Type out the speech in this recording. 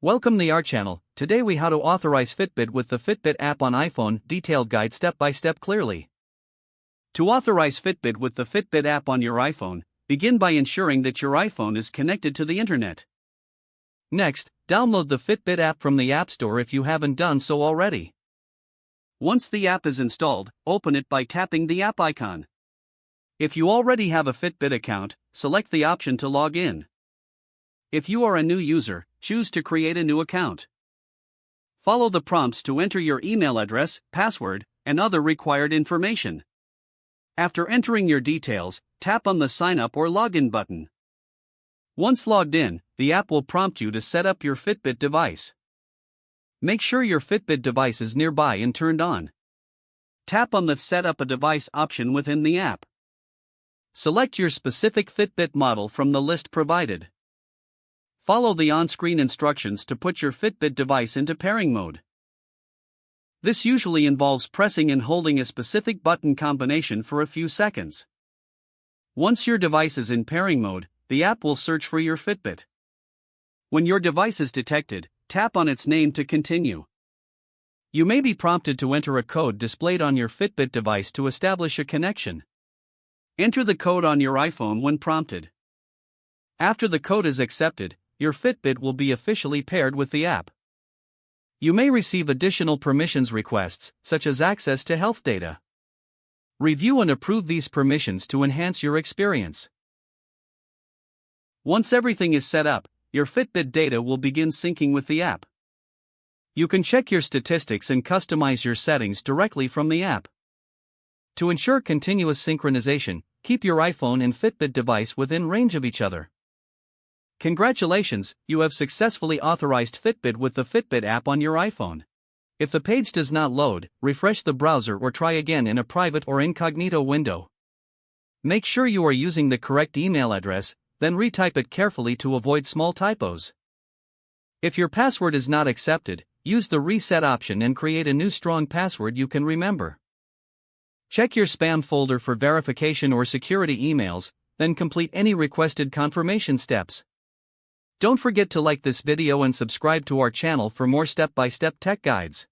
Welcome to our channel. Today we how to authorize Fitbit with the Fitbit app on iPhone. Detailed guide step by step clearly. To authorize Fitbit with the Fitbit app on your iPhone, begin by ensuring that your iPhone is connected to the internet. Next, download the Fitbit app from the App Store if you haven't done so already. Once the app is installed, open it by tapping the app icon. If you already have a Fitbit account, select the option to log in. If you are a new user, choose to create a new account. Follow the prompts to enter your email address, password, and other required information. After entering your details, tap on the Sign Up or Login button. Once logged in, the app will prompt you to set up your Fitbit device. Make sure your Fitbit device is nearby and turned on. Tap on the Set up a device option within the app. Select your specific Fitbit model from the list provided. Follow the on-screen instructions to put your Fitbit device into pairing mode. This usually involves pressing and holding a specific button combination for a few seconds. Once your device is in pairing mode, the app will search for your Fitbit. When your device is detected, tap on its name to continue. You may be prompted to enter a code displayed on your Fitbit device to establish a connection. Enter the code on your iPhone when prompted. After the code is accepted, your Fitbit will be officially paired with the app. You may receive additional permissions requests, such as access to health data. Review and approve these permissions to enhance your experience. Once everything is set up, your Fitbit data will begin syncing with the app. You can check your statistics and customize your settings directly from the app. To ensure continuous synchronization, keep your iPhone and Fitbit device within range of each other. Congratulations, you have successfully authorized Fitbit with the Fitbit app on your iPhone. If the page does not load, refresh the browser or try again in a private or incognito window. Make sure you are using the correct email address, then retype it carefully to avoid small typos. If your password is not accepted, use the reset option and create a new strong password you can remember. Check your spam folder for verification or security emails, then complete any requested confirmation steps. Don't forget to like this video and subscribe to our channel for more step-by-step tech guides.